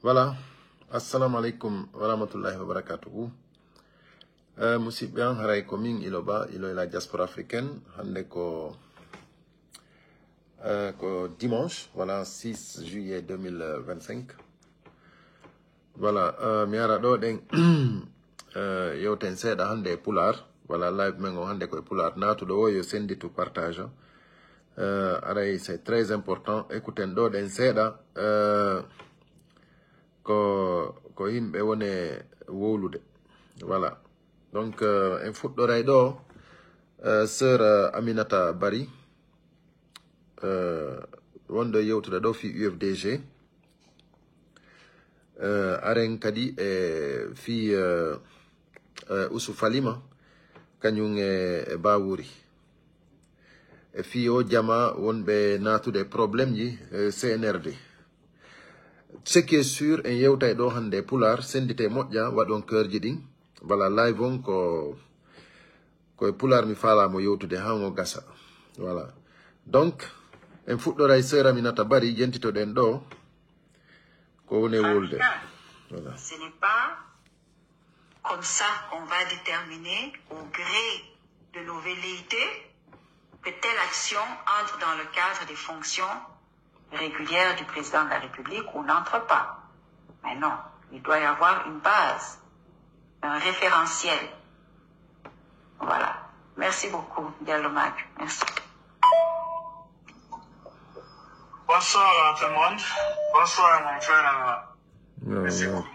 Voilà. Assalamu alaikum wa rahmatullahi wa barakatuhu. Musibyan haray ko min iloba ilo la diaspora africaine hande ko dimanche, voilà 6 juillet 2025. Voilà, mi ara do den yewten seeda hande pular, voilà live mengo hande ko pular natu do yo sendi to partage. Aray c'est très important écouten do den seeda ko himbe wone wolude. Voilà. Donc en fuɗɗoray ɗo sœur Aminata Bari wonɗo yewtude ɗo fi UFDG aren kadi fi Ousou Falima kañum e Bawuri e fi o jama wonɓe natude probléme ji CNRD. Ce qui est sûr en yewtay ɗo hande pular sendite moƴƴa waɗon keurji ɗin. Voilà, live on ko pular mi fala mo yewtude hango gasa. Voilà. Donc, en fuɗɗoray sœur Aminata Bari jentito den ɗo ko woni wolde. Voilà. Ce n'est pas comme ça qu'on va déterminer au gré de nos velléités que telle action entre dans le cadre des fonctions régulières du président de la République ou n'entre pas. Mais non, il doit y avoir une base, un référentiel. Voilà. Merci beaucoup, Diallo Mag. Merci. Bonsoir à tout le monde. Bonsoir mon frère. Merci beaucoup.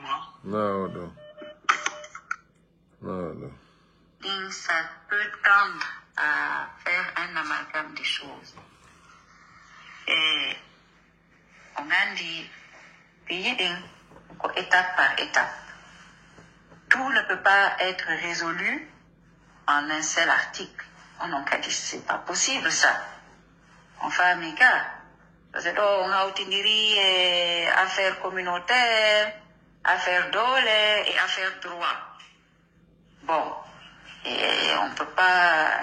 Non. Donc, ça peut tendre à faire un amalgame des choses. Et on a dit, étape par étape. Tout ne peut pas être résolu en un seul article. On a dit, c'est pas possible ça. Enfin, mes gars, parce que on a obtenu affaires communautaires, affaires d'ole et affaires droit. Bon, et on peut pas,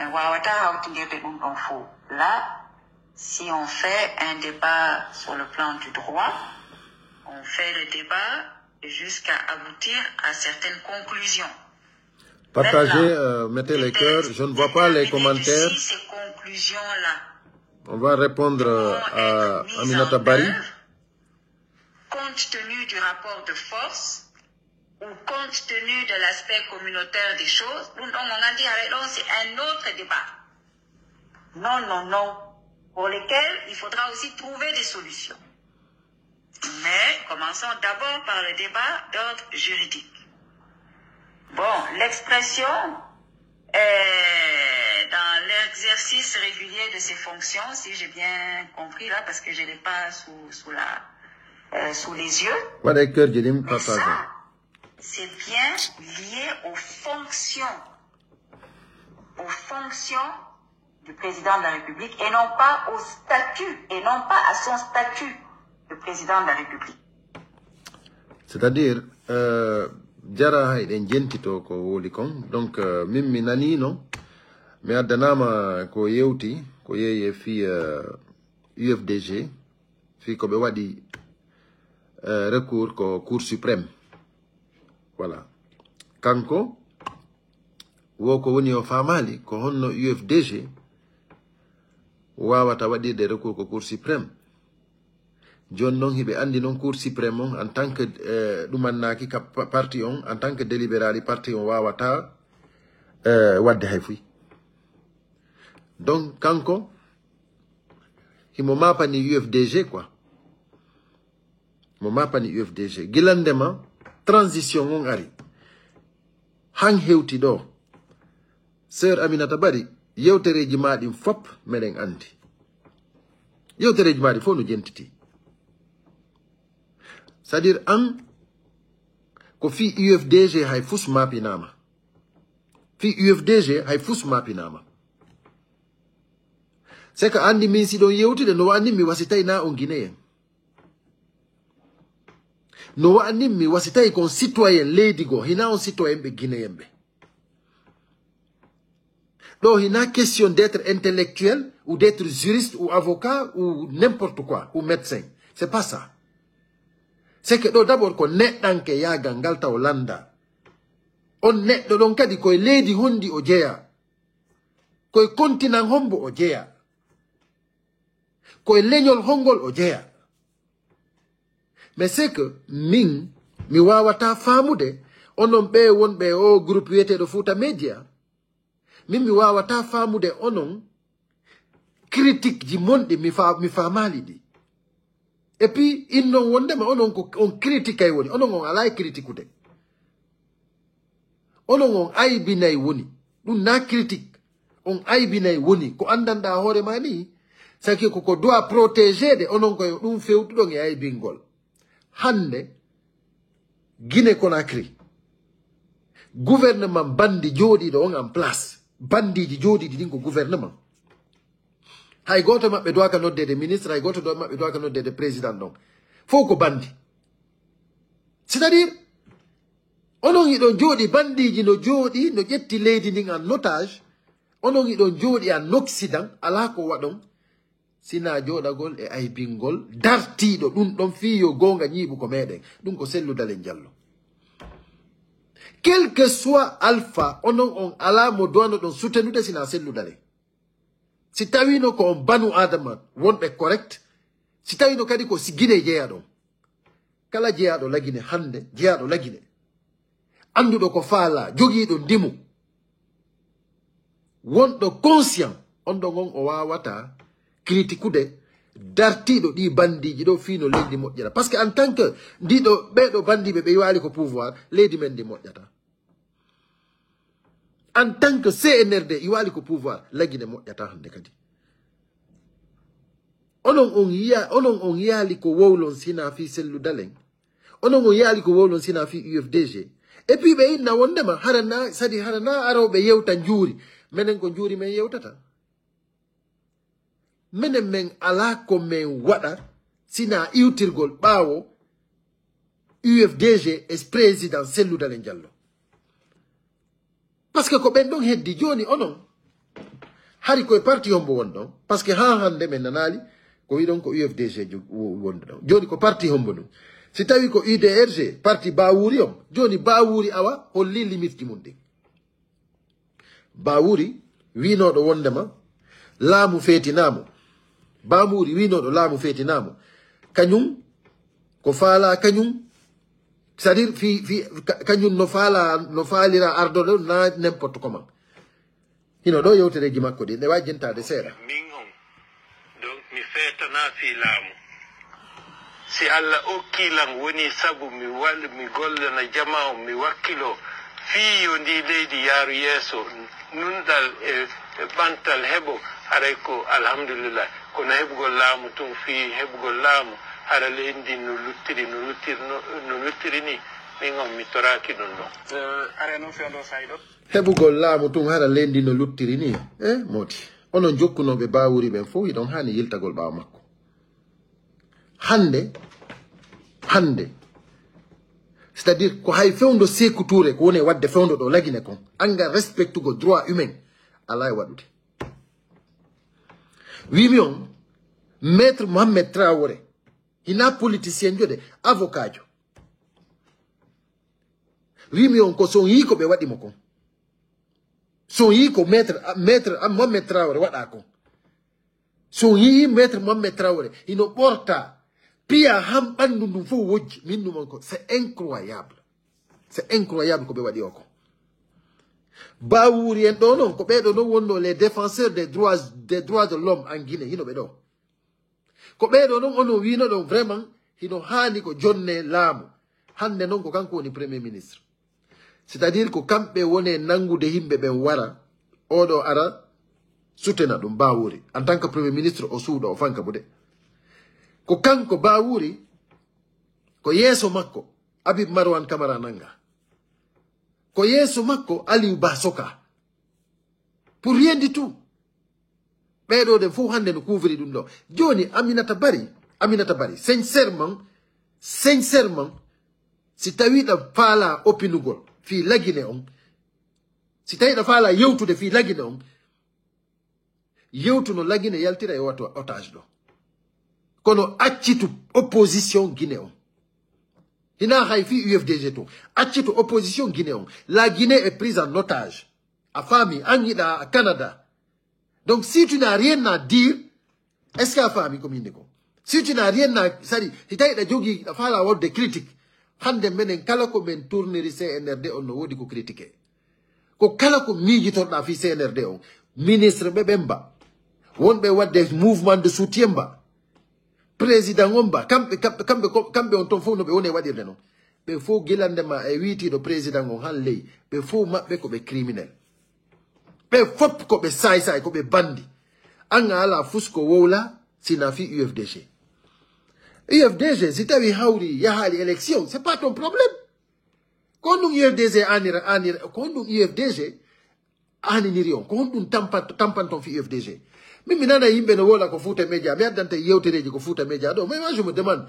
là, si on fait un débat sur le plan du droit, on fait le débat jusqu'à aboutir à certaines conclusions. Partagez, mettez les cœurs. Je ne vois pas les commentaires. Si ces conclusions-là, on va répondre à Aminata Bari. Compte tenu du rapport de force ou compte tenu de l'aspect communautaire des choses, on a dit c'est un autre débat. Non. Pour lesquels il faudra aussi trouver des solutions. Mais commençons d'abord par le débat d'ordre juridique. Bon, l'expression est dans l'exercice régulier de ses fonctions, si j'ai bien compris là, parce que je ne l'ai pas sous les yeux. Mais ça, c'est bien lié aux fonctions du président de la République et non pas au statut, et non pas à son statut de président de la République. C'est-à-dire, jara hayɗen jentito ko woli kon donc min mi nanino mi addanama ko yewti ko yeeye fi UFDG fi ko ɓe waɗi recours ko cour suprême. Voilà, kanko wo ko woni o famali ko honno UFDG wawata waɗirde recours ko cour suprême. Joni noon hiɓe andi noon cour suprême on en tant que ɗumannaki ka parti on en tant que délibérali parti on wawata wadde hay fuy. Donc kanko himo mapani UFDG quoi, mo mapani UFDG gilandema transition on ari han hewti ɗo sœur Aminata Bari yewtereji maɗin fop meɗen andi, yewtereji maɗi fof no jentiti. C'est-à-dire an ko fi UFDG hay fus mapinama, fi UFDG hay fus mapinama. C'est que andi min si ɗon yewtude no wani mi wasitay na on guinéen, no wani mi wasitay kon citoyen leydi go hina on citoyen ɓe guinéen ɓe. Donc il n'a question d'être intellectuel ou d'être juriste ou avocat ou n'importe quoi, ou médecin. C'est pas ça. c'est que d'abord ko neɗɗanke yagal ngal taw landa on neɗɗo ɗon kadi koye leydi hondi o jeeya koye continent hombo o jeeya koye leñol hongol o jeeya mais c'est que min mi wawata faamude onon ɓe wonɓe o groupe wiyeteɗo Fouta Media min mi wawata faamude onon critique ji monɗi mi faamali ɗi et puis innon wondema onon ko on critique ay woni onon on ala critique ude onon on aybinayi woni ɗum na critique on aybinayi woni ko andanɗa hoorema ni saki koko doit protéger de onon koye ɗum fewtuɗon e aybingol hande Guinée Conakry gouvernement bandi jooɗiɗo on en place bandiji jooɗiɗi ɗin ko gouvernement hay goto maɓɓe doaka noddede ministre hay goto maɓɓe doaka noddede président ɗon fof ko bandi c'est à dire onon iɗon jooɗi bandiji no jooɗi no ƴetti leydi ndin en otage onon iɗon jooɗi en occident ala ko waɗon sina jooɗagol e aybingol dartiɗo ɗum ɗon fiyo gonga ñiiɓu ko meɗen ɗum ko selludalen jallo quel que soit alpha onon on ala mo doano ɗon soutenude sina selludale si tawino ko on banu adama wonɓe correct si tawino kadi ko si Guinée jeeyaɗon kala jeeyaɗo lagine hande jeeyaɗo lagine anduɗo ko faala jogiiɗo ndimu wonɗo conscient on ɗon on o wawata critiqueude dartiɗo ɗi bandiji ɗo fiino leydi moƴƴata par ce que en tant que ndiɗo ɓeɗo bandiɓe ɓe yiwali ko pouvoir leydi men ndi moƴƴata en tant que CNRD yiwali ko pouvoir lagine moƴƴata hande kadi onon on yaali ko wowlon sina fi selludalen onon on yaali ko wowlon sina fi UFDG et puis ɓe inna wondema harana sadi harana aroɓe yewta juuri menen ko juuri men yewtata menen men ala ko men waɗa sina iwtirgol ɓaawo UFDG e président selludalen Diallo par ce que ko ɓen ɗon heddi joni onon hari koye parti hombo won ɗon par ce que ha hande men nanali ko wiɗon ko UFDG wonɗo ɗon joni ko parti hombo ɗum si tawi ko UDRG parti Bawuri on joni Bawuri awa holli limite ji mum ɗin Bawuri winoɗo wondema laamu feetinamo Bawuri winoɗo laamu feetinamo kañum ko faala kañum c'est à dire kañum no faalira ardoɗo na n'importe comment hino ɗo yewtereji makko ɗi ne wawi jentade seeɗa min on donc mi feetana fi laamu si Allah okkilan woni sabu mi gollana jama o mi wakkilo fiyo ndi leydi yaaru yeeso nunɗal e ɓantal heɓo haray ko alhamdulillah kono heɓugol laamu tun fi heɓugol laamu hara leydi no luttiri ni min on mi toraki ɗum ɗon are noon fewndo sayɗo heɓugol laamu tun hara leydi no luttiri ni moti onon jokkunoɓe Bawuri ɓen fof iɗon hani yiltagol ɓaawa makko hande c'est à dire ko hay fewndo Sékou Touré ko woni wadde fewndo ɗo lagine kon anga respectugo droit humain ala e waɗude wimi on maître Mohamed Traoré hina politicien jode avocat jo wimi on ko son yi ko ɓe waɗimo kon son yi ko maître Mohamed Traoré waɗa kon son yi maître Mohamed Traoré hino ɓorta piya ham ɓandu ndum fof wojji min ɗumon ko c'est incroyable ko ɓe waɗi o ko Bawuri en ɗo noon ko ɓeɗo noon wonno les défenseurs des droits de l'homme en Guinée hino ɓe ɗo ko ɓeɗo noon onon wino ɗon vraiment hino hani ko jonne laamu hande noon ko kanko woni premier ministre c'est à dire ko kamɓe woni nangude yimɓe ɓen wara oɗo ara sutena ɗum Bawuri en tant que premier ministre o suuɗo o fanka bude ko kanko Bawuri ko yeeso makko Habib Marwan Camara nanga ko yeeso makko Aliou Ba Soka pour rien du tout ɓeɗo de fof hande no couvri ɗum ɗo joni Aminata Bari sincèrement si tawiɗa faala opinugol fi lagine on si tawiɗa faala yewtude fi lagine on yewtu no lagine yaltira e wato otage ɗo kono accitu opposition Guinée on Hina haifi UFDG to. Achito opposition guinéen. La Guinée est prise en otage. À famille, à Canada. Donc si tu n'as rien à dire, est-ce qu'il y a famille comme il si tu n'as rien à dire, il y a des gens qui critiques. Hande menen kala ko men tourneri CNRD on no wodi ko critiquer. Ko kala ko miji torda fi CNRD on. Ministre Bemba. Wonbe wadde mouvement de soutien ba. Président Omba. Kambe on ton fo no be woni wadirde non. Be fo gelande ma e witi do président on han ley. Be fo mabbe ko be criminel. Be fop ko be sai ko be bandi. Anga ala fusko wola sina fi UFDG. UFDG, si tu as eu l'élection, ce n'est pas ton problème. Quand nous UFDG UFDG, quand nous tampons UFDG. Mais maintenant, il y a un ko foot média, mais dans tes yéotéréji ko foot média. Mais moi, je me demande,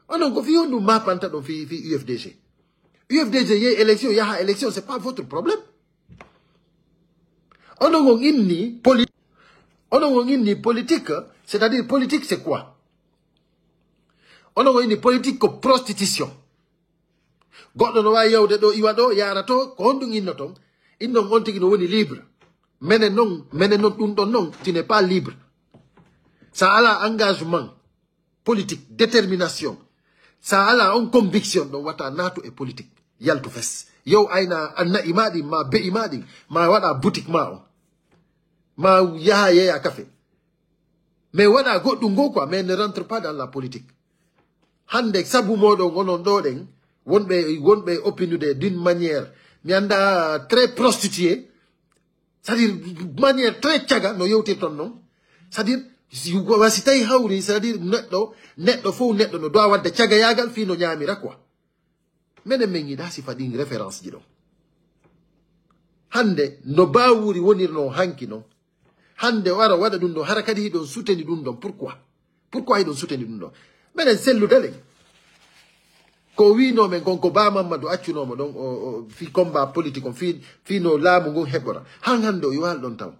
on a confié nous map en tant UFDG. UFDG, il y a élection, ce n'est pas votre problème. On a une politique, c'est-à-dire politique, c'est quoi? On a une politique de prostitution. Goddo no wa yawde do iwa do yarato ko hondum innoton innon on tigi no woni libre menen non dum don non tu n'es pas libre. Ça a la engagement politique, détermination. Ça a la conviction do wata nato e politique yalto fes. Yow ayna anna imadi ma be imadi ma wada boutique ma on. Ma yahaye ya café. Mais wada goddum go quoi mais ne rentre pas dans la politique. Hande sabu modo gonon do den wonbe opinude d'une manière mianda très prostituée, c'est-à-dire manière très tchaga no yewte ton non, c'est-à-dire si tay hawri, c'est-à-dire netdo fo netdo no do wadde tchaga yagal fi no nyamira quoi. Mene mengi da si fadi référence jido. Hande no bawuri wonir no hanki non. Hande wara wada dum do harakadi don souteni dum don pourquoi il don souteni dum don. Menen sellu dele. Ko wi no men gonko ba Mamadou accuno mo don fi combat politique on fi no laamu go hebora hangando yo hal don taw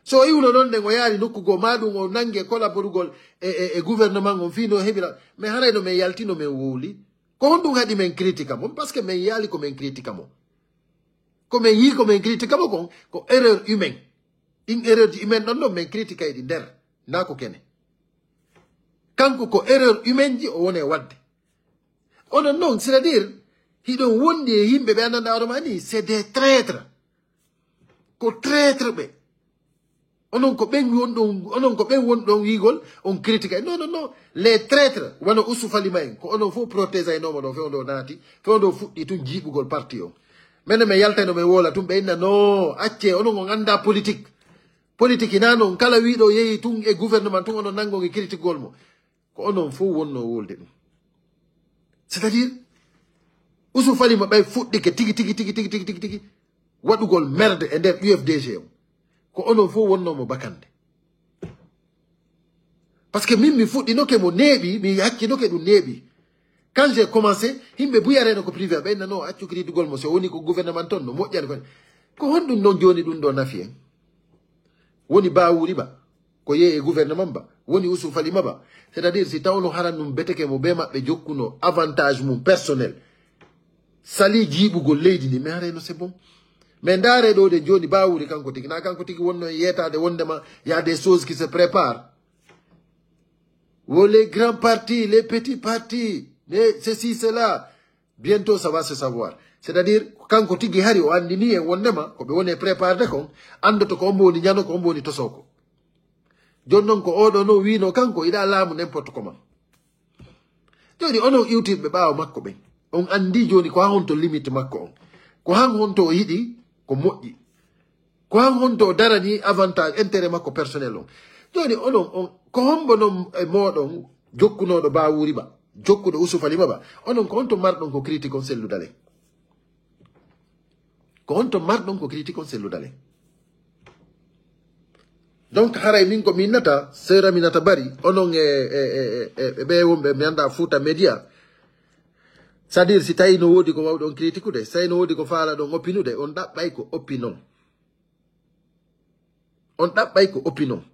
so iwno non de go yaari nokkugo madum o nangue collaborugol e gouvernement on fi no hebira mais haray no men yaltino men woli ko hondum hadi men critique mo parce que men yali ko men critique mo ko men yi ko men critique mo ko erreur humaine in erreur humaine non men critique e di der na ko kene kanko ko erreur humaine ji o wone wadde. On non, c'est-à-dire, il don't want the himbe be ananda oromani, c'est des traîtres. Ko traître be. Onon ko ben wondon yigol, on critique. Non. Les traîtres, wano usufali main, ko onon fo protéger no mo do fe ondo nati, fe ondo futti tun jibugol parti o. Mene me yalta no me wola tum be inna no, acce onon on anda politique. Politique nano kala wido yeyi tun e gouvernement tun onon nango ngi critique gol mo. Ko onon fo wonno wolde dum. C'est-à-dire, Ousou Fali m'a bay foot que tigi. Wadugol merde et der UFDG. Ko ono fo wonno mo bakande. Parce que mimi foot dino ke mo nebi, mi hakki no ke du nebi. Quand j'ai commencé, himbe buyare no ko privé ben non accu kri dugol mo so woni ko gouvernement ton no mojjani ko hondu non joni dun do nafi en. Woni ba wuri ba. Ko ye e gouvernement ba. Woni Ousou Fali maba. C'est-à-dire, si tawno haranum beteke mo bema be jokkuno avantage mum personnel. Sali jibugo leydi ni mais areno c'est bon. Mais ndare do de joni bawuri kanko tigi na kanko tigi wonno yeta de wondema y a des choses qui se préparent. Oh, les grands partis, les petits partis, ceci, cela, bientôt ça va se savoir. C'est-à-dire, kanko tigi hari o andini e wondema ko be woni préparé kon andoto ko mboni nyano ko mboni tosoko. Jonnon ko odo no wino kanko ida laamu n'importe comment. Joni ono YouTube be baawo makko be. On andi joni ko honto limite makko on. Ko han honto yidi ko moƴƴi. Ko han honto darani avantage intérêt makko personnel on. Joni on ko hombo non e modon jokkunodo baawuri ba. Jokkudo Ousou Fali ba. Onon ko honto mardon ko critique on selludale. Ko honto mardon ko critique on selludale. Donc, haray min ko minata, sera minata bari, onon be wombe mianda futa media. C'est-à-dire, si tayi no wodi ko wawdon critiqude, say no wodi ko faala don opinude, on dabbay ko opinon. On dabbay ko opinon.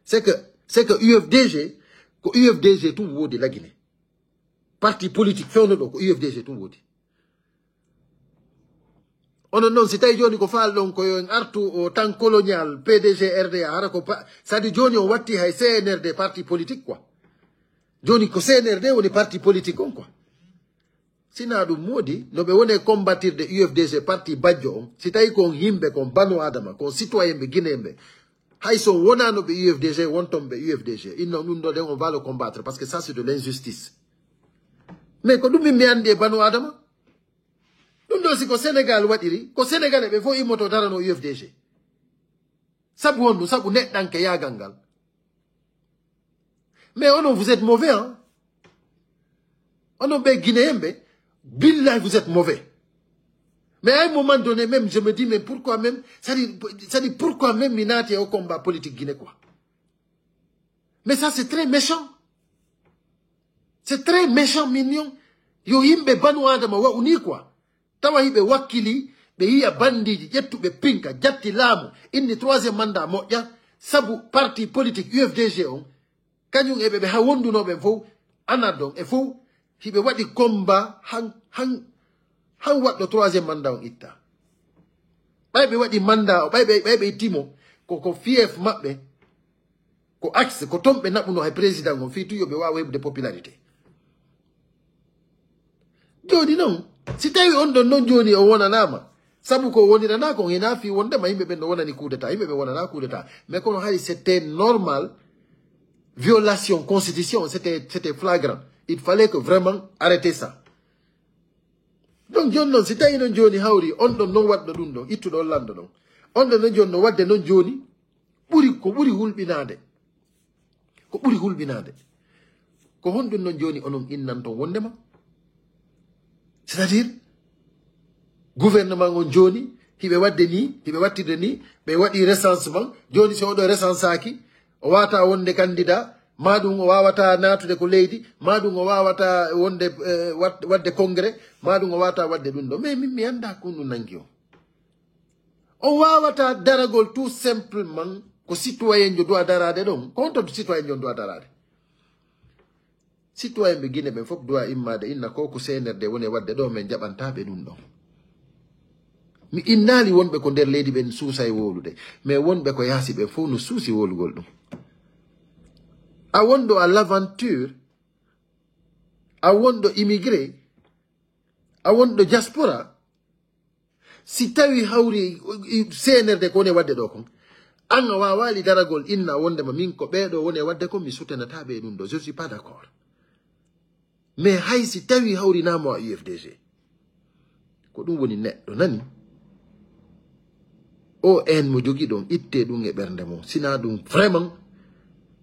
C'est que UFDG, ko UFDG tout wodi la Guinée. parti politique fewno ɗo ko UFDG tum wodi onon noon si tawi joni ko faal ɗon ko yo artu o tan colonial PDG RDA hara ko sadi joni on watti hay CNRD parti politique quoi joni ko CNRD woni parti politique on quoi sina ɗum modi no ɓe woni combattirde UFDG parti bajjo on si tawi kon yimɓe kon banu adama kon citoyen ɓe guinéen hay son wonano ɓe UFDG wonton ɓe UFDG inno ɗum ɗo ɗen on va le combattre parce que ça c'est de l'injustice mais ko ɗum mi andi e banu adama ɗum ɗo si ko Sénégal waɗiri ko Sénégal ɓe fof immoto darano UFDG sabu honɗum sabu neɗɗanke yagal ngal mais onon vous êtes mauvais hein onon ɓe guinéen ɓe billahi vous êtes mauvais mais à un moment donné même je me dis mais pourquoi même ça dit pourquoi même minati au combat politique guinéen quoi mais ça c'est très méchant c'est très méchant mignon yo yimɓe banu adama wa uni quoi tawa hiɓe wakkili ɓe yiya bandiji ƴettuɓe pinka jatti laamu inni troisiéme mandat moƴƴa sabu parti politique UFDG on kañum eɓe ɓe ha wondunoɓen fof anadon e fof hiɓe waɗi combat han waɗɗo troisiéme mandat on itta ɓay ɓe waɗi mandat o ɓayɓe ittimo koko fief maɓɓe ko axe ko ton ɓe naɓuno hay président on fi tuyo ɓe wawa heɓude popularité joni noon si tawi on ɗon noon joni o wonanama sabu ko wonirana kon hina fi wondema yimɓe ɓen no wonani coup d'état yimɓe ɓe wonana coup d'état mais kono hay c'était normal violation constitution c'était flagrant il fallait que vraiment arrêter ça donc joni noon si tawi noon joni hawri on ɗon noon waɗɗo ɗum ɗon ittuɗo on lando ɗon on ɗon noon joni no wadde noon joni ko ɓuuri hulɓinade ko ɓuuri hulɓinade ko honɗum noon joni onon innan ton wondema c'est-à-dire gouvernement on joni hiɓe wadde ni hiɓe wattirde ni ɓe waɗi recensement joni so oɗo recensaki o wawata wonde candidat maɗum o wawata natude ko leydi maɗum o wawata wonde wadde congrès maɗum o wawata wadde ɗum ɗo mais min mi anda ko ɗum nangi o wawata daragol tout simplement ko citoyen jo doit darade ɗon ko honto citoyen jo doit darade citoyen ɓe guine ɓen fof doit immade inna ko CNRD woni wadde ɗo min jaɓantaɓe ɗum ɗon mi innali wonɓe ko nder leydi ɓen suusa e wolude mais wonɓe ko yaasi ɓen fof no suusi wolugol ɗum a wonɗo à l'aventure a wonɗo immigré a wonɗo diaspora si tawi hawri CNRD ko woni wadde ɗo kon an a wawali daragol inna wondema min ko ɓeɗo woni wadde kon mi soutenataɓe ɗum ɗo je suis pas d'accord mais hay si tawi hawrinamo a UFDG ko ɗum woni neɗɗo nani o en mo jogi ɗon itte ɗum e ɓernde mum sina ɗum vraiment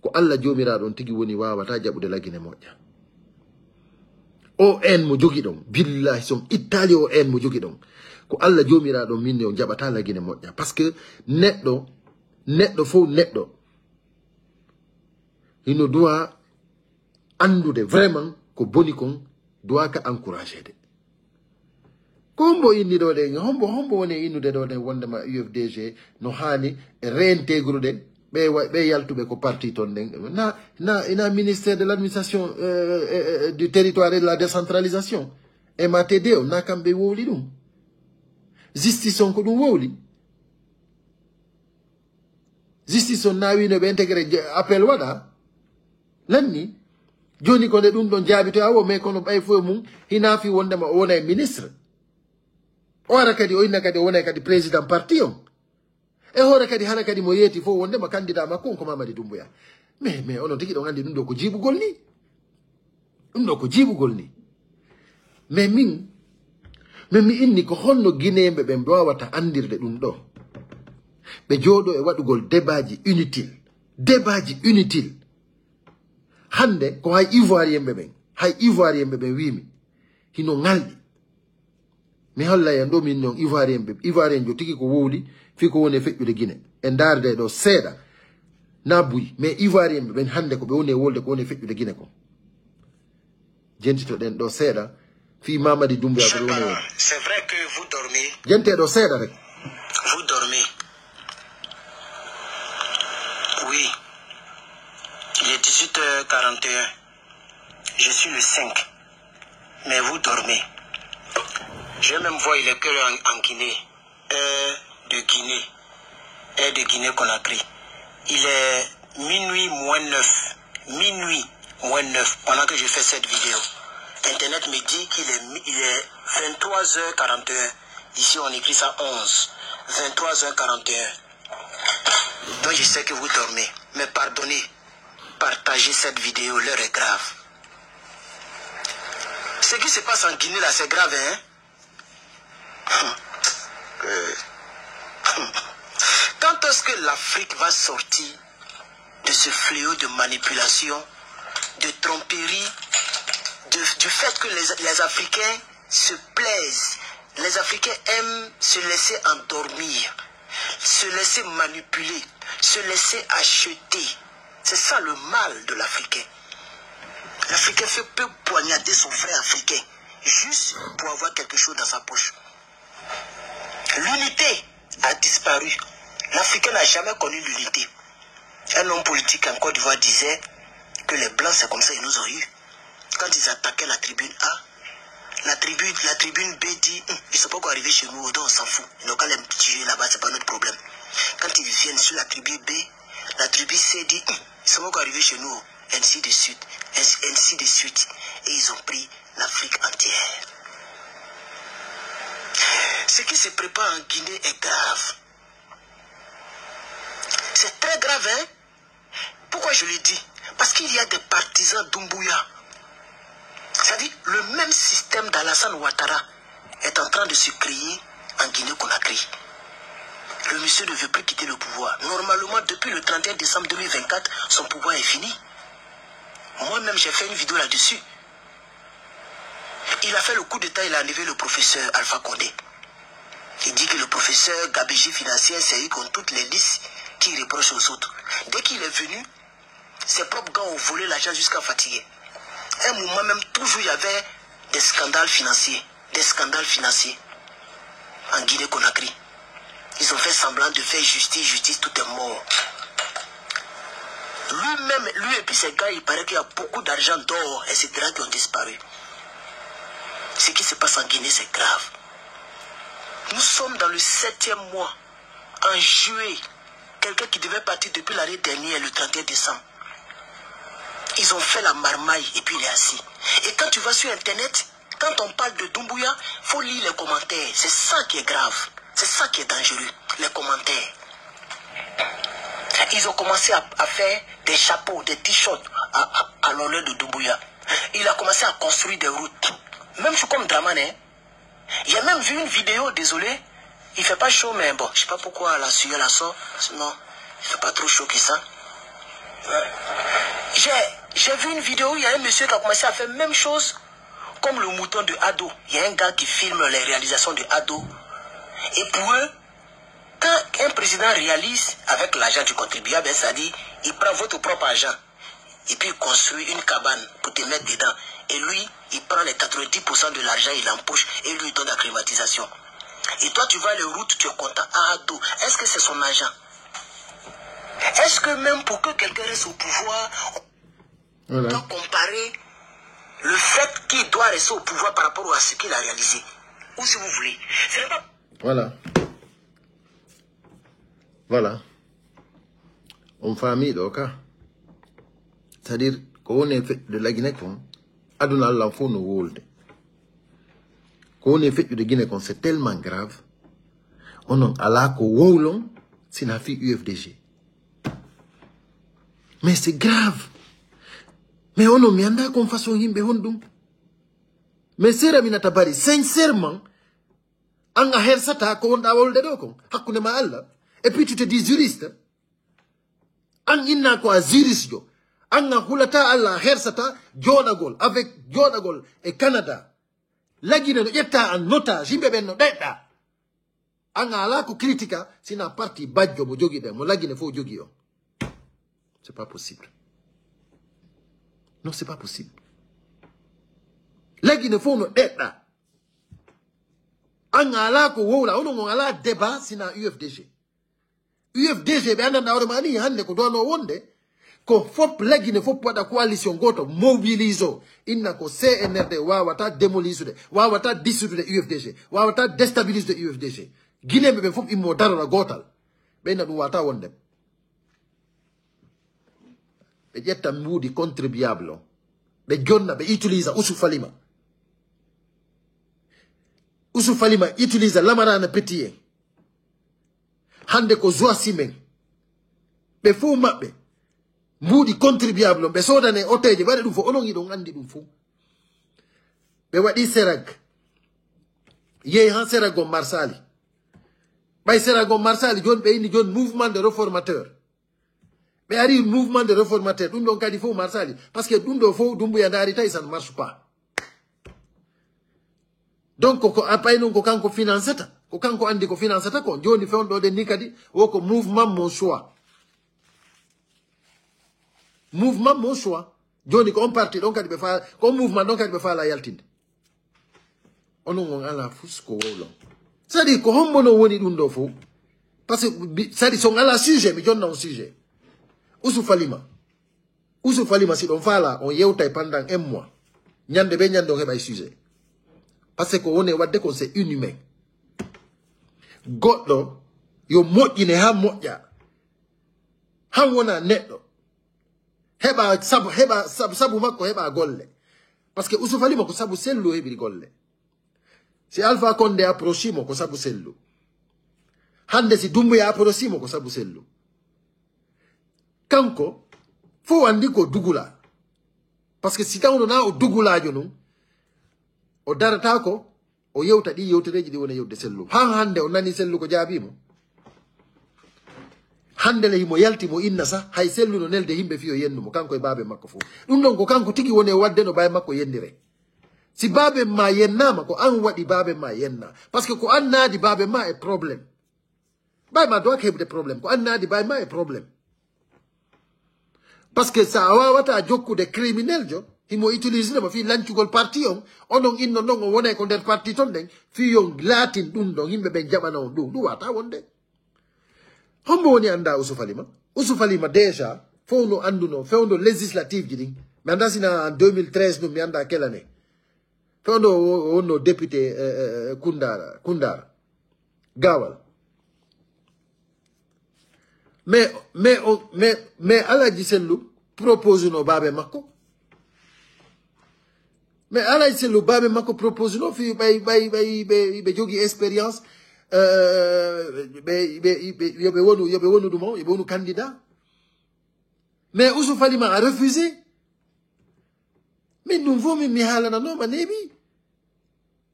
ko Allah jomiraɗon tigi woni wawata jaɓude lagine moƴƴa o en mo jogi ɗon billahi son ittali o en mo jogi ɗon ko Allah jomiraɗon minne o jaɓata lagine moƴƴa par ce que neɗɗo fof neɗɗo hino doit andude vraiment ko boni kon doit ka encouragé de ko hombo inni ɗo ɗen hombo woni innude ɗo ɗen wondema UFDG no hani réintégre ɗen ɓe yaltuɓe ko parti ton ɗen na ministère de l'administration du territoire et de la décentralisation MATD o na kamɓe wowli ɗum justice on ko ɗum wowli justice on nawino ɓe intégré appel waɗa lanni joni ko nde ɗum ɗon jaabito awo mais kono ɓay fof mum hinafi wondema o wona e ministre o ara kadi o inna kadi o wona kadi président parti on e hoore kadi hana kadi mo yeeti fof wondema candidat makko on ko Mamady Doumbouya mais onon tigi ɗon andi ɗum ɗo ko jiibugol ni ɗum ɗo ko jiibugol ni mais min mi inni ko holno guinéɓe ɓe wawata andirde ɗum ɗo ɓe jooɗo e waɗugol débatji inutile hande ko hay ivoirien ɓe wimi hino ngalɗi mi holla en ɗo min non ivoirien jo tigi ko wowli fi ko woni feƴƴude Guinée e darde ɗo seeɗa na buyi mais ivoirien ɓe ɓen hande ko ɓe woni e wolde ko woni feƴƴude Guinée ko jentitoɗen ɗo seeɗa fi Mamady Doumbouya ko ɓe woni c'est vrai que vous dormez jenteɗo seeɗa rek vous dormez oui il est 18h41 je suis le 5 mais vous dormez. Je vais même voir, il est quelle heure en Guinée. De Guinée Conakry. Il est minuit moins 9. Minuit moins 9 pendant que je fais cette vidéo. Internet me dit qu'il est 23h41. Ici on écrit ça 11. 23h41. Donc je sais que vous dormez. Mais pardonnez. Partagez cette vidéo, l'heure est grave. Ce qui se passe en Guinée là, c'est grave, hein? Quand est-ce que l'Afrique va sortir de ce fléau de manipulation, de tromperie, du fait que les Africains se plaisent, les Africains aiment se laisser endormir, se laisser manipuler, se laisser acheter. C'est ça le mal de l'Africain. L'Africain peut poignarder son frère africain juste pour avoir quelque chose dans sa poche. L'unité a disparu. L'Africain n'a jamais connu l'unité. Un homme politique en Côte d'Ivoire disait que les Blancs, c'est comme ça ils nous ont eu. Quand ils attaquaient la tribune A, la tribune B dit ils ne sont pas encore arrivés chez nous, donc on s'en fout. Ils n'ont qu'à les tuer là-bas, c'est pas notre problème. Quand ils viennent sur la tribu B, la tribu C dit ils ne sont pas encore arrivés chez nous, ainsi de suite, ainsi de suite. Et ils ont pris l'Afrique entière. Ce qui se prépare en Guinée est grave. C'est très grave, hein? Pourquoi je le dis? Parce qu'il y a des partisans d'Umbuya. C'est-à-dire, le même système d'Alassane Ouattara est en train de se créer en Guinée-Conakry. Le monsieur ne veut plus quitter le pouvoir. Normalement, depuis le 31 décembre 2024, son pouvoir est fini. Moi-même, j'ai fait une vidéo là-dessus. Il a fait le coup d'État, il a enlevé le professeur Alpha Condé. Il dit que le professeur Gabéji financier, c'est lui contre toutes les listes qui reproche aux autres. Dès qu'il est venu, ses propres gars ont volé l'argent jusqu'à fatiguer. À un moment même, toujours il y avait des scandales financiers. Des scandales financiers. En Guinée-Conakry. Ils ont fait semblant de faire justice, tout est mort. Lui-même, lui et puis ses gars, il paraît qu'il y a beaucoup d'argent d'or, etc. qui ont disparu. Ce qui se passe en Guinée, c'est grave. Nous sommes dans le 7e mois. En juillet, quelqu'un qui devait partir depuis l'année dernière, le 31 décembre. Ils ont fait la marmaille et puis il est assis. Et quand tu vas sur Internet, quand on parle de Doumbouya, il faut lire les commentaires. C'est ça qui est grave. C'est ça qui est dangereux. Les commentaires. Ils ont commencé à faire des chapeaux, des t-shirts à l'honneur de Doumbouya. Il a commencé à construire des routes. Même chose comme Draman, hein. Il a même vu une vidéo, désolé. Il fait pas chaud, mais bon, je sais pas pourquoi la sueur la sort. Non, il fait pas trop chaud que ça. J'ai vu une vidéo où il y a un monsieur qui a commencé à faire la même chose comme le mouton de Ado. Il y a un gars qui filme les réalisations de Ado. Et pour eux, quand un président réalise avec l'argent du contribuable, ça dit, il prend votre propre argent. Et puis il construit une cabane pour te mettre dedans. Et lui, il prend les 90% de l'argent, il l'empoche et lui donne la climatisation. Et toi, tu vas les routes, tu es content. Ah, Ado, est-ce que c'est son argent? Est-ce que même pour que quelqu'un reste au pouvoir, on doit comparer le fait qu'il doit rester au pouvoir par rapport à ce qu'il a réalisé? Ou si vous voulez. Ce n'est pas... Voilà. Voilà. On famille, donc. C'est-à-dire qu'on est fait de la Guinée, aduna l'enfant nous hold. Qu'on est fait de Guinée, c'est tellement grave. On a là qu'au Wolong, c'est la fille UFDG. Mais c'est grave. Mais on a mis en qu'on fasse un hymne hondum. Mais c'est Ramina Tabari, sincèrement, on a her sata qu'on a hold de dokon, hakune ma Allah. Et puis tu te dis juriste. On inna quoi juriste yo. On a hulata Allah her sata Jonagol avec Jonagol et Canada. La Guinée no yetta en otage, imbe no detta. On a là ko critica, c'est na parti badjo mo jogi de, mo la Guinée faut jogi yo. C'est pas possible. Non, c'est pas possible. La Guinée faut no detta. On a là ko wola, on a là débat c'est na UFDG. UFDG be anda na mani hande ko dono wonde ko fop legine fop wada coalition goto mobiliso inna ko CNRD wawata démolisude wawata dissude UFDG wawata déstabiliser UFDG Guinée be fop immo darora gotal be na dum wata wonde be jetta mudi contribuable be jonna be utilisa Ousou Falima utilisa lamarana petier hande ko joa simen be fo mabbe mudi contribuable be sodane oteje wadi dum fo onon yidon andi dum fo be wadi serag ye han serago marsali bay serago marsali jon be indi jon mouvement de réformateur be ari mouvement de réformateur dum don kadi fo marsali parce que dum do fo dum bu yandari tay ça ne marche pas donc ko apay non ko kanko financeta ko kanko andi ko financeta ko joni fe on do de nikadi woko mouvement mon choix mouvement mon choix joni ko on parti donc kadi be fa ko mouvement donc kadi be fa la yaltinde onon on ala fusko wolo sadi ko hombono woni dum do fo parce que sadi son ala sujet mi jonna on sujet Ousou Falima si don fala on yewtay pendant un mois nyande be nyande on hebay sujet parce que on est wadde ko c'est inhumain goddo yo moƴƴine ha moƴƴa han wona neddo heba sabu makko heba golle parce que Ousou Falima ko sabu sellu hebi golle si Alpha Condé approchimo ko sabu sellu hande si Doumbouya approchimo ko sabu sellu kanko fo andi ko dugula parce que si tawno na o dugulajo non o darata ko o yewta di yewtereji di wona yewde sellu hande o nani sellu ko jaabimo hande le himo yalti mo inna sa hay sellu no nelde himbe fiyo yennumo kanko e baabe makko fu dum non ko kanko tigi woni wadde no baye makko yendire si baabe ma yennama ko an wadi baabe ma yenna parce que ko an naadi baabe ma e problème baye ma do hebde problème ko an naadi baye ma e problème parce que ça wawata jokkude criminel jo himo utiliser mo fi lancugol parti on onon inno non o wona ko der parti ton den fi yon latin dum don himbe be jabana on du wata wonde hombo woni anda Ousou Falima déjà fowno anduno fewndo législative jidin mais anda sina en 2013 no mi anda quelle année fewndo wonno député Koundara Gawal mais Aladji Sellu propose no babe makko mais Aladji Sellu babe makko propose no fi be jogi expérience yobe wonu dumo yobe wonu candidat mais Ousou Falima a refusé mais nous vomi mi halana no manebi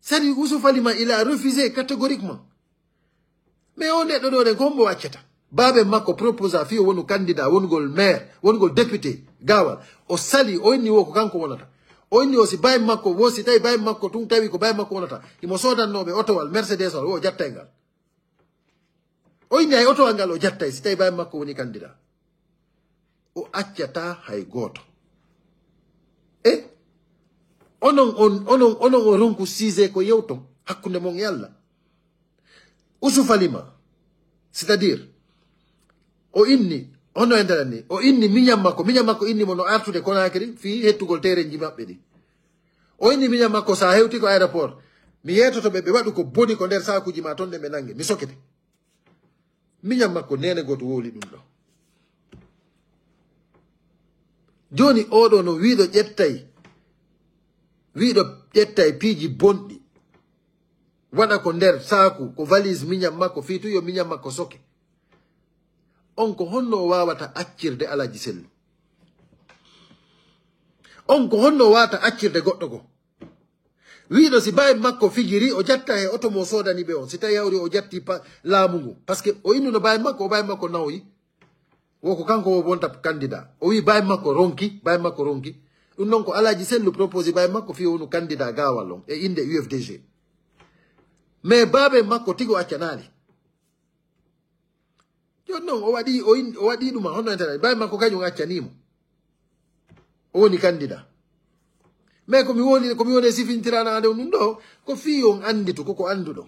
sari Ousou Falima il a refusé catégoriquement mais on est do de kombo waccata babe makko propose fi wonu candidat wongol maire wongol député Gawal o sali o inni wo ko kanko wonata o inni o si baye makko wo si tay baye makko tun tawi ko baye makko wonata imo sodannobe otowal Mercedes o jattay ngal o inni ay otowal ngal o jattay si tay baye makko woni candidat o accata hay goto onon o ronku sise ko yewton hakkunde mon yalla Ousou Falima c'est-à-dire o inni ono endarani o inni minyam makko inni mo no artude Conakry fi hettugol terenji mabbe di o inni minyam makko sa hewti ko aéroport mi yetoto be wadu ko boni ko der sakuji ma tonde me nange mi sokete minyam makko nene goto woli dum do joni odo no wiido ƴettay piiji bondi wada ko der saku ko valise minyam makko fi tu yo minyam makko soke on ko honno wawata accirde Aladji Sellu on ko honno wawata accirde goddo go wiido si baye makko fijiri o jatta e auto mo sodani be on si tawi yawri o jatti laamu ngu parce que o innuno baye makko nawyi woko kanko wonta candidat o wi baye makko ronki dum non ko Aladji Sellu propose baye makko fi wonu candidat Gawal on e inde UFDG mais babe makko tigo accanali yo non o wadi duma hono entana baye makko kanyum accanimo o woni candidat mais ko mi woni sifintirana ande on do ko fi on andi to ko andudo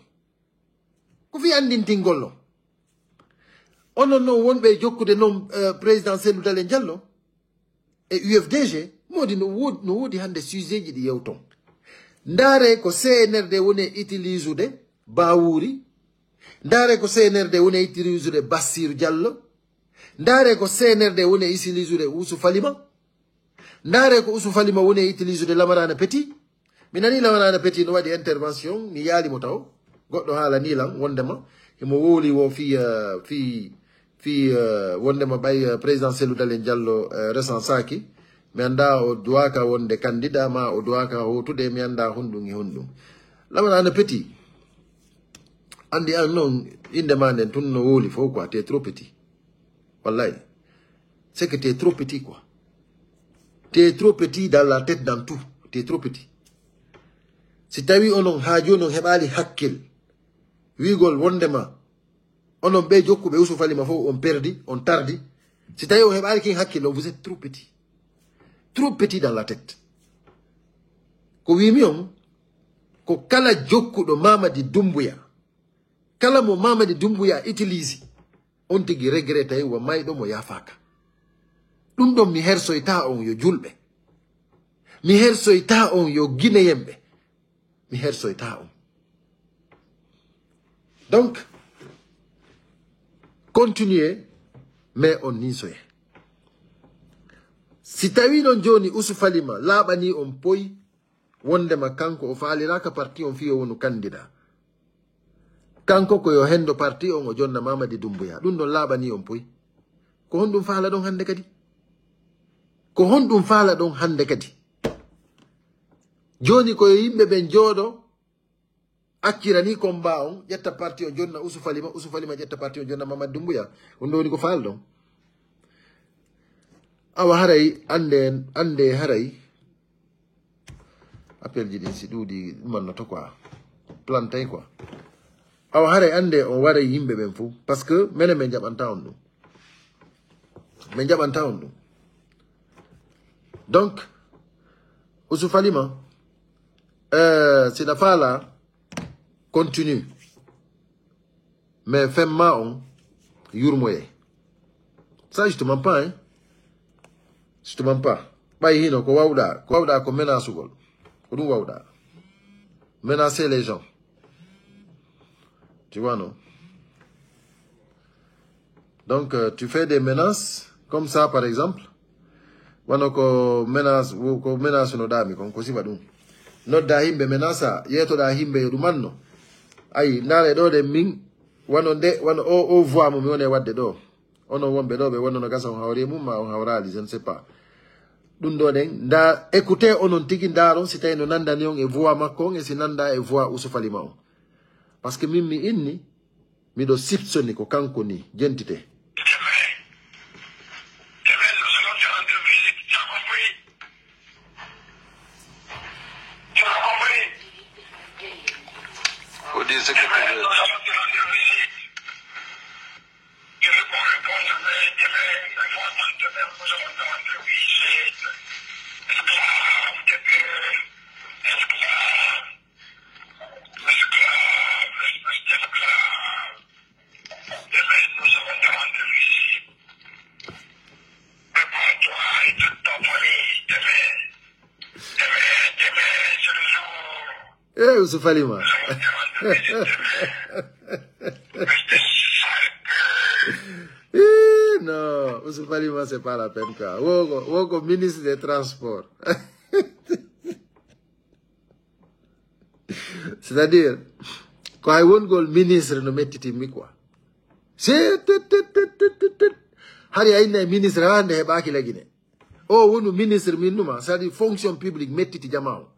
ko fi andintingol no onon non wonbe jokkude non président Cellou Dalein Diallo e UFDG modi no wodi hande sujet di yewton ndare ko CNRD woni utiliser Bawuri ndare ko CNRD woni utiliser Bassirou Diallo ndare ko CNRD woni utiliser Ousou Falima ndare ko Ousou Falima woni utiliser Lamarana Petit mi nani Lamarana Petit no wadi intervention mi yali mo taw goddo hala ni lan wondema mo woli wo fi wondema bay président Cellou Dalein Diallo recensaki mi anda o duwaka wonde candidat ma o duwaka hotude mi anda hundum Lamarana Petit andi an non inde ma nden tun no woli fo quoi t'es trop petit wallahi c'est que t'es trop petit quoi t'es trop petit dans la tête dans tout t'es trop petit si tawi onon haajo non hebali hakkil wigol wondema onon be jokkube Ousou Falima fo on perdi on tardi si tawi on hebali kin hakkil vous êtes trop petit dans la tête ko wimi on ko kala jokkudo Mamadi Doumbouya kala mo Mamadi Doumbouya utilise on tigi regrette wa maydo mo yafaka dum don mi hersoyta on yo julbe mi hersoyta on yo guineyembe mi hersoyta on donc continuez mais on ninsoye si tawi non joni Ousou Falima labani on poy wondema kanko o faaliraka parti on fiyo wonu candidat kanko ko yo hendo parti on o jonna Mamadi Doumbouya dum don labani on poy ko hondum faala don hande kadi ko hondum faala don hande kadi joni ko yimbe ben jodo akkirani combat on jetta parti o jonna Ousou Falima jetta parti o jonna Mamadi Doumbouya on doni ko faal don awa haray ande haray appel jidi si dudi manno to quoi plantay quoi awa haray ande on wara yimbe ben fu parce que menen men jabanta on dum donc Ousou Falima c'est la fala continue mais femma on yurmoye ça je te mens pas bay hino ko wawda ko menace gol ko dum wawda menacer les gens tu vois non donc tu fais des menaces comme ça par exemple wano ko menace no dami kon ko sifa dum nodda himbe menace yeto da himbe yo dumanno ay ndare do de min wano o voix mo mi woni wadde do ono wonbe do be wono no gasa on hawre mum ma on hawrali je ne sais pas dum do den nda écoutez onon tigi ndaron si tay no nandani on e voix makko e si nanda e voix Ousou Falima on parce que mimmi inni mi do sipsoni ko kanko ni jentite Ousou Falima. Non, Ousou Falima, c'est pas la peine quoi. Woko ministre des Transports. C'est-à-dire, quand on go ministre, no mettiti mi quoi. C'est hari ayna ministre hande hebaki la Guinée. Oh, wonu ministre minuma, c'est-à-dire fonction publique mettiti jamao.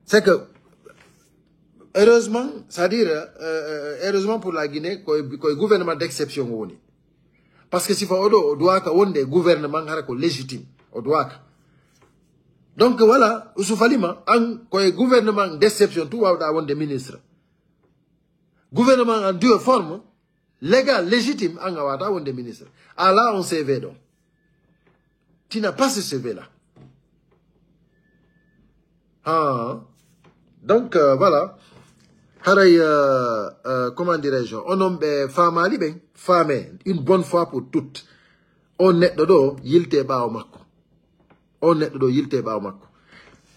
C'est que, heureusement, c'est-à-dire, heureusement pour la Guinée, qu'il y a un gouvernement d'exception. Parce que si on doit avoir un gouvernement légitime, on doit. Donc voilà, Ousou Falima, il y a un gouvernement d'exception, tout va avoir des ministres. Gouvernement en deux formes, légal, légitime, on va avoir des ministres. Alors on CV donc. Tu n'as pas ce CV là. Ah. Donc, voilà. Haray, comment dirais-je, on nomme femme ali ben, femme, une bonne fois pour toutes. on neɗɗo ɗo yilte ɓaawo makko on neɗɗo ɗo yilte ɓaawo makko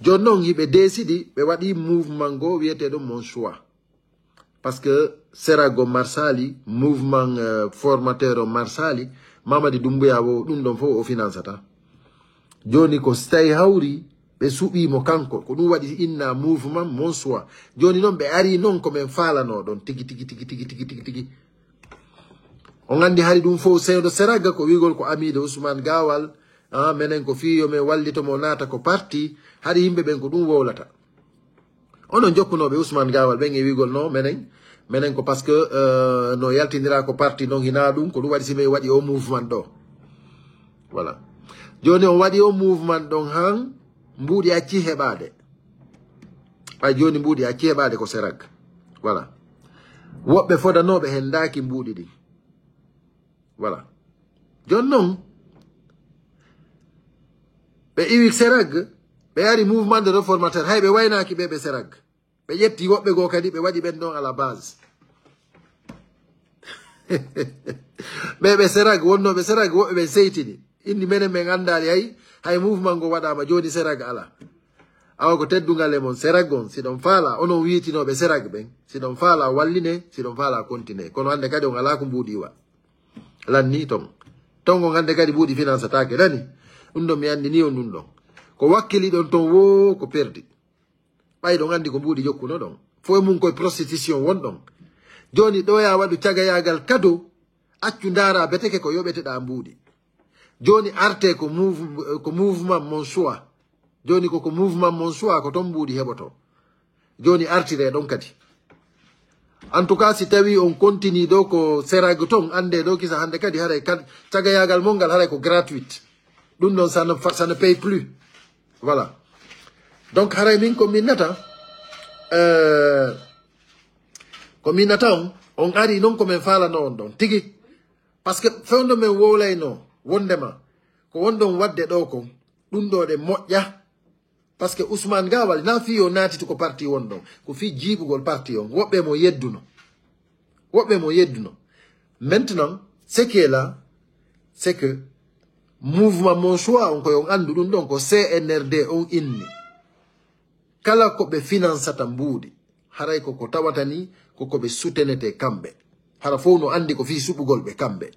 joni noon yiɓe décidi ɓe waɗi mouvement go wiyeteɗo mon choix parce que Serago marsali mouvement formateur o marsali Mamadi Doumbouya wo ɗum ɗon fof o financata joni ko so tawi hawri ɓe suɓimo kanko ko ɗum waɗi inna mouvement mon choix joni noon ɓe ari noon komin falano ɗon tigi on andi hari ɗum fof sewdo Seraga ko wigol ko Amide Ousmane Gawal menen ko fiyo men wallitomo naata ko parti hari yimɓe ɓen ko ɗum wowlata onon jokkunoɓe Ousmane Gawal ɓen e wigol no menen ko parce que no yaltidira ko parti noon hina ɗum ko ɗum waɗi simi waɗi o mouvement ɗo voilà joni on waɗi o mouvement ɗon han mbuuɗi acci heɓade ay joni mbuuɗi acci heɓade ko Seraga voilà woɓɓe fodanoɓe hen daaki mbuuɗi ɗi voilà joni noon ɓe iwi Seraga ɓe ari mouvement de réformateur hay ɓe waynaki ɓe Seraga ɓe ƴetti woɓɓe goo kadi ɓe waɗi ɓen ɗon à la base ɓe Seraga wonnoɓe Seraga woɓɓe ɓen seytini indi menen men andali hay mouvement go waɗama joni Seraga ala awa ko teddungal e mon Seraga on siɗon faala onon witinoɓe Seraga ɓen siɗon faala walline siɗon faala continue kono hande kadi on ala ko mbuuɗi wa lanni ton on hande kadi mbuuɗi financetake nani ɗum ɗon mi andi ni on ɗum ɗon ko wakkili ɗon ton wo ko perdi ɓay ɗon andi ko mbuuɗi jokkuno ɗon fo mum koye prostitution won ɗon joni ɗo ya waɗu cagayagal kado accu ndara beteke ko yoɓeteɗa mbuuɗi joni arte ko mouvement mon choix joni koko mouvement mon choix ko ton mbuuɗi heɓoto joni artire ɗon kadi en tout cas si tawi on continue ɗo ko Seraga ton ande ɗo kisa hande kadi haray cagayagal mongal haray ko gratuite ɗum ɗon ça ne paye plus voilà donc haray min ko min nata on ari noon komin falano on ɗon tigi par ce que fewdo men wowlayno wondema ko wonɗon wadde ɗo ko ɗum ɗo ɗe moƴƴa par ce que Ousmane Gawal na fiyo natiti ko parti wonɗon ko fi jiibugol parti on woɓɓe mo yedduno maintenant ce qui est là c'est que mouvement mon choix on koyon andu ɗum ɗon ko CNRD on inni kala ko ɓe financata mbuuɗi haray koko tawata ni koko ɓe soutenete kamɓe hara fof no andi ko fi suɓugol ɓe kamɓe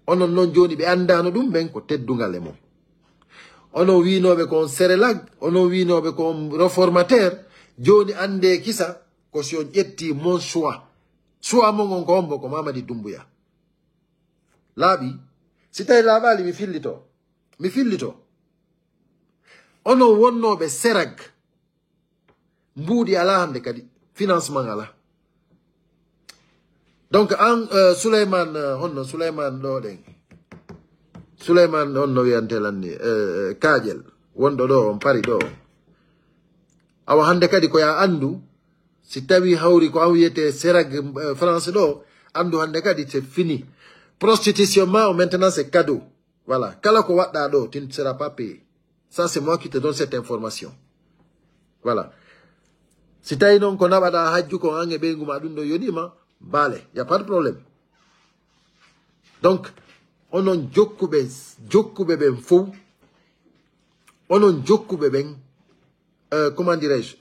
onon noon joni ɓe andano ɗum ɓen ko teddungal e mum onon winoɓe kon Serelag onon winoɓe kon réformateur joni ande kisa ko si on ƴetti mon choix mon on ko hombo ko Mamadi Doumbouya laaɓi si tawi laaɓali mi fillito onon wonnoɓe Seraga mbuuɗi ala hande kadi financement ala donc an Souleymane honno Souleymane ɗo ɗen Souleymane on no wiyantelanni Kaaƴel wonɗo ɗo on pari ɗo awa hande kadi koya andu si tawi hawri ko an wiyete Seraga France ɗo andu hande kadi c'est fini prostitution ma maintenant c'est cadeau voilà kala ko waɗɗa ɗo tu ne seras pas payé ça c'est moi qui te donne cette information voilà si tawi noon ko naɓaɗa hajju ko an e ɓeygu ma ɗum ɗo yonima baale y a pas de problème donc onon jokkuɓe ɓen fof onon jokkuɓe ɓen comment dirais-je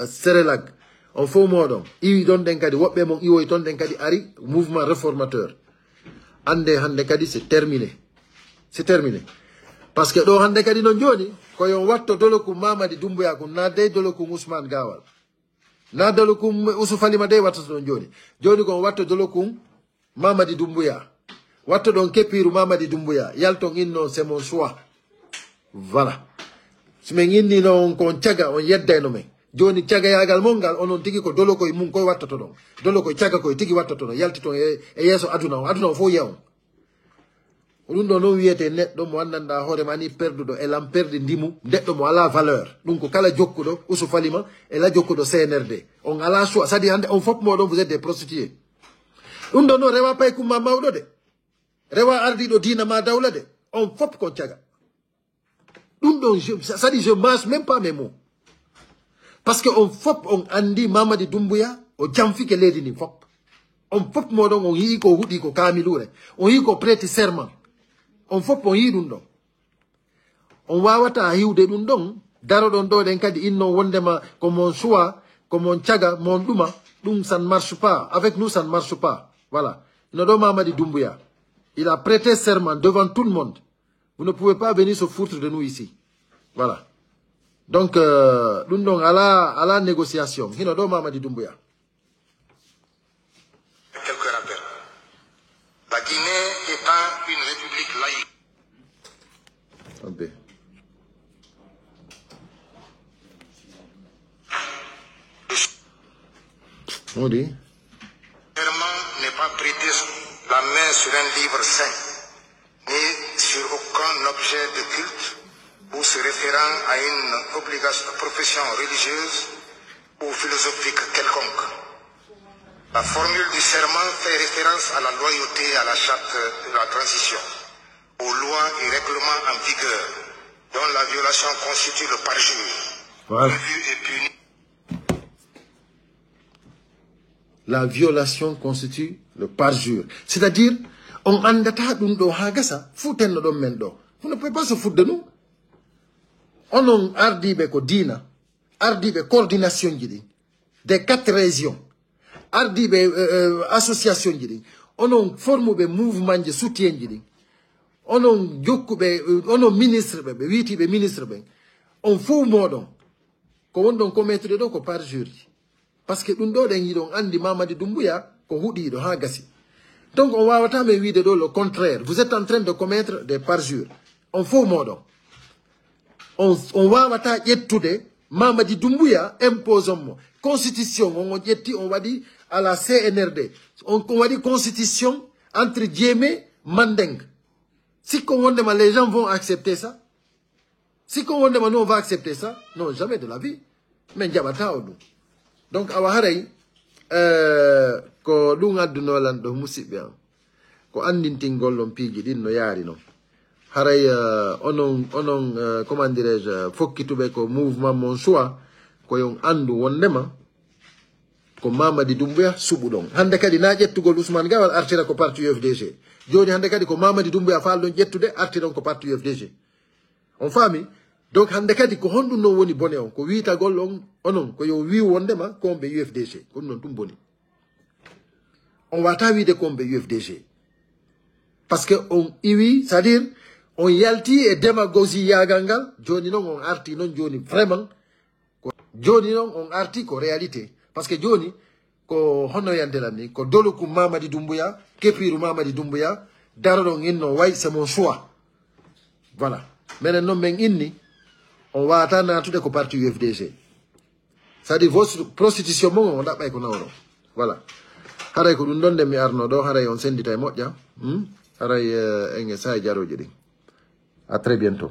Serelag on fof moɗon iwi ɗon ɗen kadi woɓɓe mon iwoy toon ɗen kadi ari mouvement réformateur ande hande kadi c'est terminé par ce que ɗo hande kadi noon joni koyon watto dolokum Mamadi Doumbouya kum na dey dolokum Ousmane Gawal na dolokum Ousou Falima dey wattata ɗon joni kon watto dolokum Mamadi Doumbouya watto ɗon keppiru Mamadi Doumbouya yalton inno c'est mon choix voilà simin inni noon kon caga on yeddayno men joni cagayagal mongal onon tigi ko dolo koye mum koye wattato ɗon dolo koye caga koye tigi wattato ɗon yalti ton e yeeso aduna o fof yiya on ɗum ɗo noon wiyete neɗɗo mo anndanɗa hoorema ni perduɗo elam perde ndimu neɗɗo mo ala valeur ɗum ko kala jokkuɗo Ousou Falima ela jokkuɗo CNRD on ala choix c'est à dire hande on fof moɗon vous êtes des prostitués ɗum ɗo noon rewa paykumma mawɗo de rewa ardiɗo dina ma dawla de on fof kon caga ɗum ɗon c'est à dire je mange même pas mes mots parce que on fof on andi Mamadi Doumbouya o jamfike leydi ndi fof on fop modon on yi ko hudi ko kamilure on yi ko prêter serment on fop on yi dum don on wawata hiwde dum don daro don do den kadi inno wondema ko mon choix ko mon tiaga mon duma dum ça ne marche pas avec nous ça ne marche pas voilà no do Mamadi Doumbouya il a prêté serment devant tout le monde vous ne pouvez pas venir se foutre de nous ici voilà donc dum don à la négociation hino do Mamadi Doumbouya. Quelques rappels. La Guinée étant une république laïque. Okay. On dit. Le serment n'est pas prêté la main sur un livre saint, ni sur aucun objet de culte ou se référant à une obligation de profession religieuse ou philosophique quelconque. La formule du serment fait référence à la loyauté à la charte de la transition, aux lois et règlements en vigueur, dont la violation constitue le parjure. Voilà. Vu et puni. La violation constitue le parjure. C'est-à-dire, on andata dum do hagasa, fouten no dom men do. Vous ne pouvez pas se foutre de nous. On ardibe ko dina, ardibe coordination jidi, des 4 régions. Ardibe association jidi. On forme be mouvement de soutien jidi. On jokube, on ministre be, witi be ministre be. On fou modon. Ko on don commettre do ko parjure. Parce que nous avons andi Mamadi Doumbouya ko hudi do hagasi. Donc on va attendre le contraire. Vous êtes en train de commettre des parjures. On faut modon. On va attendre yetude Mamadi Doumbouya impose constitution on va dire à la CNRD. On va dire constitution entre Djemé Mandeng. Si les gens vont accepter ça. Si nous on va accepter ça, non jamais de la vie. Mais Diabata ou nous. Donc awa haray ko lunga dunolan do musibe ko andintingol lon piji din no yari no haray onon comment dirais-je fokkitube ko mouvement mon choix ko yon andu wondema ko Mamadi Doumbouya subudon hande kadi na jettugol Ousmane Gawal artira ko parti UFDG joni hande kadi ko Mamadi Doumbouya faldon jettude artiron ko parti UFDG on fami. Donc hande kadi ko hondu no woni bone on ko wiita gol on onon ko yo wi wondema kombe UFDG ko non tum boni on wata wi de kombe UFDG parce que on iwi c'est-à-dire on yalti e démagogie yagangal joni non on arti non joni vraiment ko joni non on arti ko réalité parce que joni ko hono yandelani ko doluku Mamadi Doumbouya kepiru Mamadi Doumbouya daro inno way c'est mon choix voilà mais non men inni on va attendre tout de parti UFDG. C'est-à-dire votre prostitution on n'a pas qu'on voilà. Haray ko dun donde mi arno do haray on sendita e modja. Haray en sa jaro jedi. À très bientôt.